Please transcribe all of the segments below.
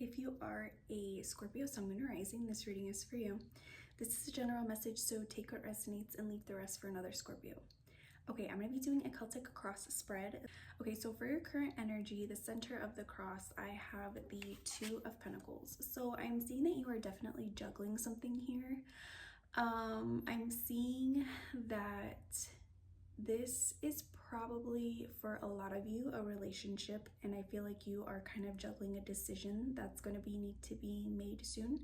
If you are a Scorpio Sun, Moon, or Rising, this reading is for you. This is a general message, so take what resonates and leave the rest for another Scorpio. Okay, I'm going to be doing a Celtic cross spread. Okay, so for your current energy, the center of the cross, I have the Two of Pentacles. So I'm seeing that you are definitely juggling something here. I'm seeing that this is probably for a lot of you a relationship, and I feel like you are kind of juggling a decision that's going to need to be made soon.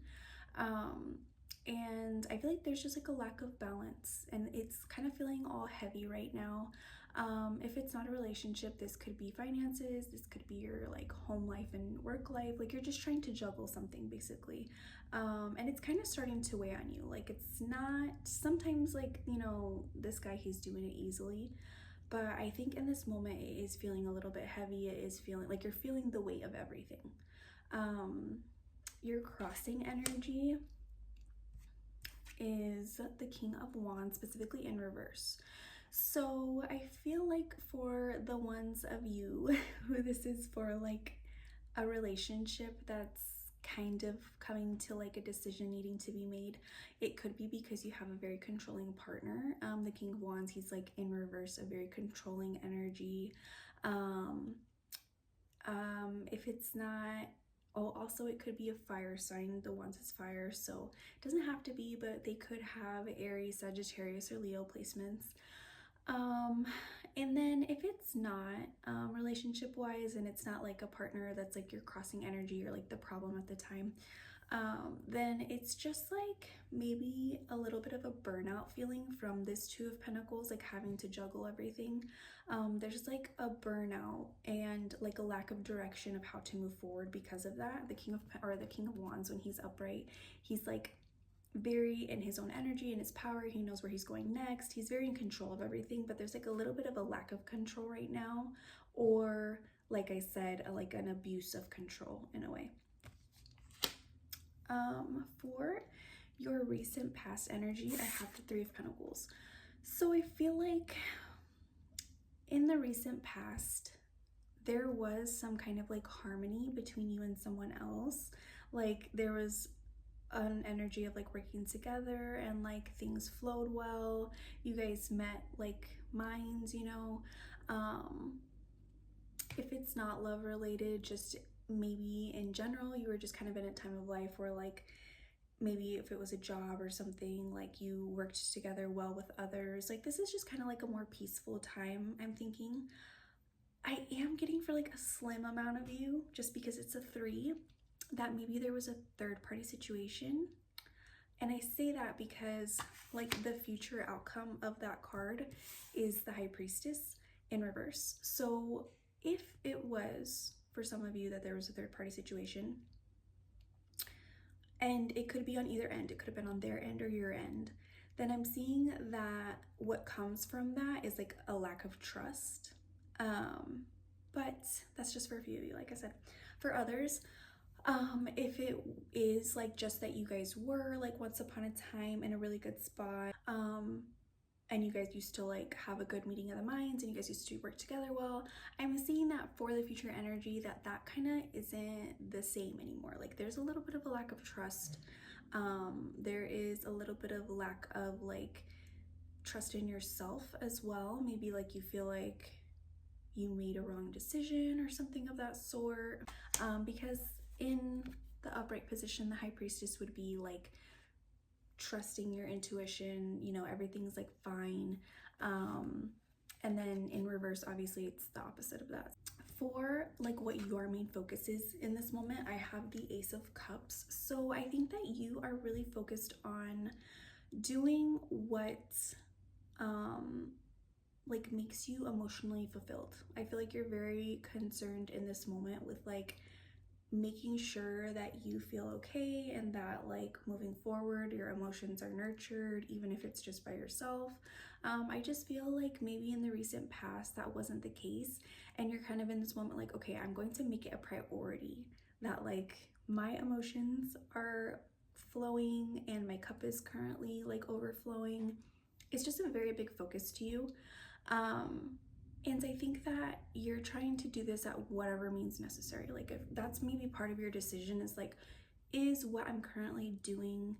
And I feel like there's just like a lack of balance, and it's kind of feeling all heavy right now. If it's not a relationship, this could be finances, this could be your like home life and work life. Like you're just trying to juggle something basically. And it's kind of starting to weigh on you. Like it's not, sometimes like, you know, this guy, he's doing it easily, but I think in this moment it is feeling a little bit heavy. It is feeling like you're feeling the weight of everything. Your crossing energy is the King of Wands, specifically in reverse. So I feel like for the ones of you who this is for, like a relationship that's kind of coming to like a decision needing to be made, it could be because you have a very controlling partner. The King of Wands, he's like in reverse, a very controlling energy. If it's not, oh, also it could be a fire sign. The Wands is fire, so it doesn't have to be, but they could have Aries, Sagittarius, or Leo placements. And then if it's not relationship wise, and it's not like a partner that's like your crossing energy or like the problem at the time, then it's just like maybe a little bit of a burnout feeling from this Two of Pentacles, like having to juggle everything. There's like a burnout and like a lack of direction of how to move forward because of that. The King of Wands, when he's upright, he's like very in his own energy and his power. He knows where he's going next. He's very in control of everything, but there's like a little bit of a lack of control right now, or like I said, like an abuse of control in a way. For your recent past energy, I have the Three of Pentacles. So I feel like in the recent past, there was some kind of like harmony between you and someone else. Like there was an energy of like working together and like things flowed well. You guys met like minds, you know. If it's not love related, just maybe in general, you were just kind of in a time of life where like maybe if it was a job or something, like you worked together well with others. Like this is just kind of like a more peaceful time, I'm thinking. I am getting for like a slim amount of you, just because it's a 3, that maybe there was a third party situation. And I say that because like the future outcome of that card is the High Priestess in reverse. So if it was for some of you that there was a third party situation, and it could be on either end, it could have been on their end or your end, then I'm seeing that what comes from that is like a lack of trust. But that's just for a few of you, like I said. For others, if it is like just that you guys were like once upon a time in a really good spot, and you guys used to like have a good meeting of the minds and you guys used to work together well, I'm seeing that for the future energy that kind of isn't the same anymore. Like there's a little bit of a lack of trust. There is a little bit of lack of like trust in yourself as well. Maybe like you feel like you made a wrong decision or something of that sort, because in the upright position, the High Priestess would be like trusting your intuition, you know, everything's like fine. And then in reverse, obviously it's the opposite of that. For like what your main focus is in this moment, I have the Ace of Cups. So I think that you are really focused on doing what like makes you emotionally fulfilled. I feel like you're very concerned in this moment with like making sure that you feel okay and that like moving forward your emotions are nurtured, even if it's just by yourself. I just feel like maybe in the recent past that wasn't the case, and you're kind of in this moment like, okay, I'm going to make it a priority that like my emotions are flowing and my cup is currently like overflowing. It's just a very big focus to you. And I think that you're trying to do this at whatever means necessary. Like, if that's maybe part of your decision, is like, is what I'm currently doing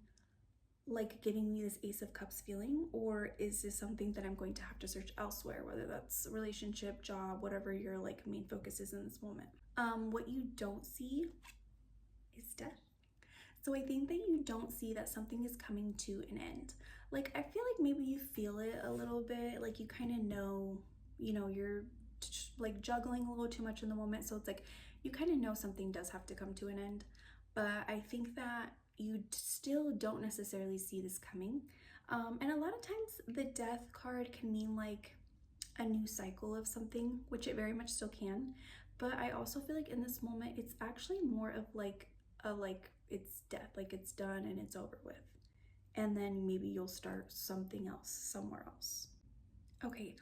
like giving me this Ace of Cups feeling, or is this something that I'm going to have to search elsewhere, whether that's relationship, job, whatever your like main focus is in this moment. What you don't see is death. So I think that you don't see that something is coming to an end. Like, I feel like maybe you feel it a little bit, like you kind of know, you're like juggling a little too much in the moment. So it's like you kind of know something does have to come to an end. But I think that you still don't necessarily see this coming. And a lot of times the death card can mean like a new cycle of something, which it very much still can. But I also feel like in this moment, it's actually more of like it's death, like it's done and it's over with. And then maybe you'll start something else somewhere else. Okay,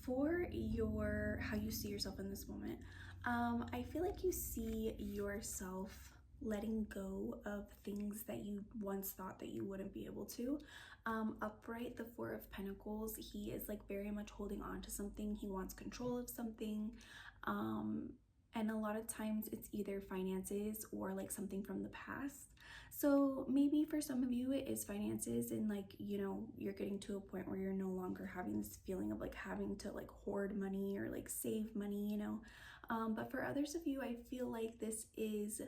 for your how you see yourself in this moment, I feel like you see yourself letting go of things that you once thought that you wouldn't be able to. Upright, the Four of Pentacles, he is like very much holding on to something. He wants control of something. And a lot of times it's either finances or like something from the past. So maybe for some of you it is finances, and like, you're getting to a point where you're no longer having this feeling of like having to like hoard money or like save money. But for others of you, I feel like this is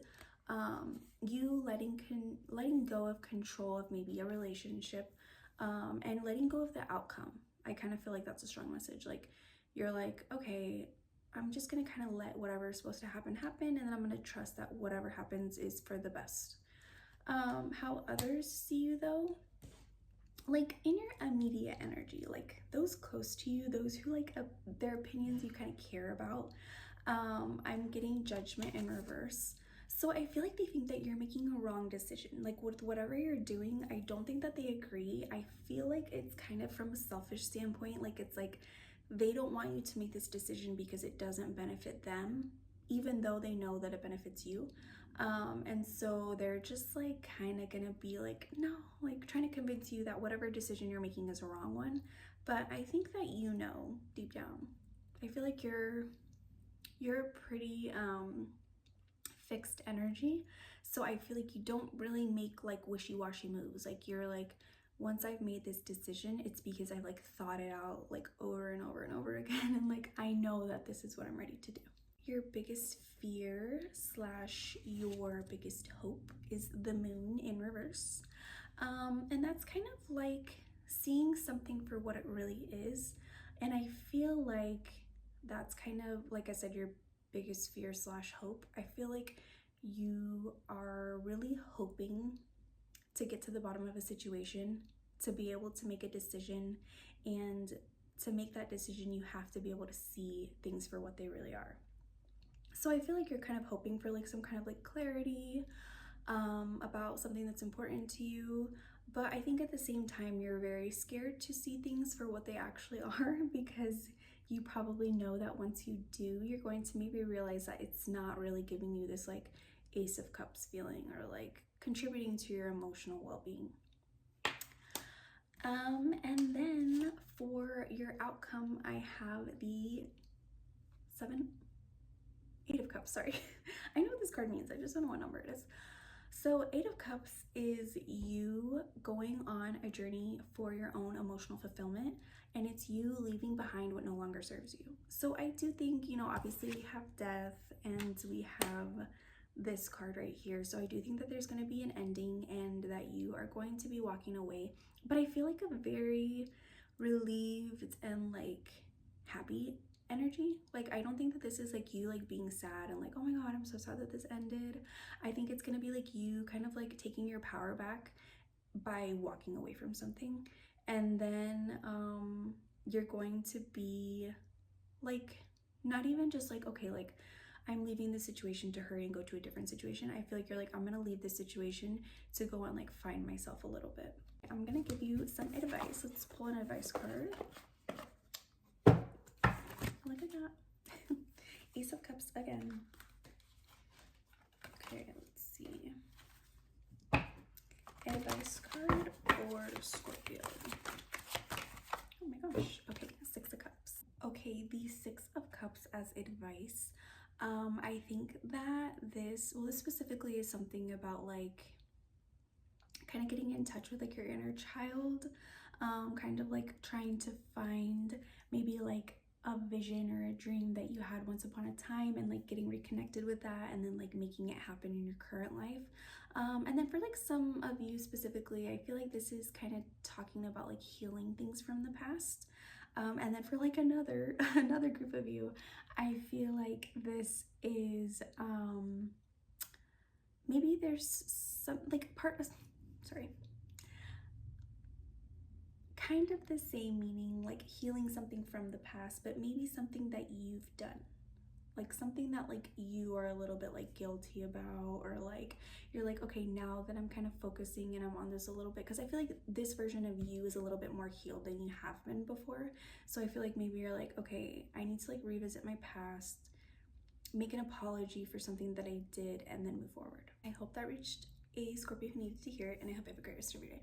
you letting go of control of maybe a relationship, and letting go of the outcome. I kind of feel like that's a strong message. Like, you're like, okay, I'm just gonna kind of let whatever is supposed to happen, and then I'm gonna trust that whatever happens is for the best. How others see you though, like in your immediate energy, like those close to you, those who like their opinions you kind of care about, I'm getting Judgment in reverse. So I feel like they think that you're making a wrong decision. Like with whatever you're doing, I don't think that they agree. I feel like it's kind of from a selfish standpoint. Like, it's like they don't want you to make this decision because it doesn't benefit them, even though they know that it benefits you. And so they're just like kind of gonna be like, no, like trying to convince you that whatever decision you're making is a wrong one. But I think that deep down, I feel like you're pretty fixed energy. So I feel like you don't really make like wishy-washy moves. Like, you're like, once I've made this decision, it's because I like thought it out like over and over and over again, and like I know that this is what I'm ready to do. Your biggest fear slash your biggest hope is the Moon in reverse. And that's kind of like seeing something for what it really is. And I feel like that's kind of, like I said, your biggest fear slash hope. I feel like you are really hoping to get to the bottom of a situation, to be able to make a decision, and to make that decision, you have to be able to see things for what they really are. So I feel like you're kind of hoping for like some kind of like clarity about something that's important to you. But I think at the same time, you're very scared to see things for what they actually are, because you probably know that once you do, you're going to maybe realize that it's not really giving you this like Ace of Cups feeling, or like contributing to your emotional well-being. And then for your outcome, I have the Eight of Cups, sorry. I know what this card means, I just don't know what number it is. So Eight of Cups is you going on a journey for your own emotional fulfillment, and it's you leaving behind what no longer serves you. So I do think, obviously we have death and we have this card right here. So I do think that there's going to be an ending and that you are going to be walking away. But I feel like a very relieved and like happy energy. Like, I don't think that this is like you like being sad and like, oh my god, I'm so sad that this ended. I think it's gonna be like you kind of like taking your power back by walking away from something. And then you're going to be like, not even just like, okay, like I'm leaving this situation to hurry and go to a different situation. I feel like you're like, I'm gonna leave this situation to go and like find myself a little bit. I'm gonna give you some advice. Let's pull an advice card. Look at that. Ace of Cups again. Okay, let's see. Advice card for Scorpio. Oh my gosh. Okay, Six of Cups. Okay, Okay, the Six of Cups as advice. I think that this specifically is something about like kind of getting in touch with like your inner child, kind of like trying to find maybe like a vision or a dream that you had once upon a time and like getting reconnected with that and then like making it happen in your current life. And then for like some of you specifically, I feel like this is kind of talking about like healing things from the past. And then for like another another group of you, I feel like this is maybe there's some like sorry, kind of the same meaning, like healing something from the past, but maybe something that you've done, like something that like you are a little bit like guilty about, or like you're like, okay, now that I'm kind of focusing and I'm on this a little bit, because I feel like this version of you is a little bit more healed than you have been before. So I feel like maybe you're like, okay, I need to like revisit my past, make an apology for something that I did, and then move forward. I hope that reached a Scorpio who needed to hear it, and I hope you have a great rest of your day.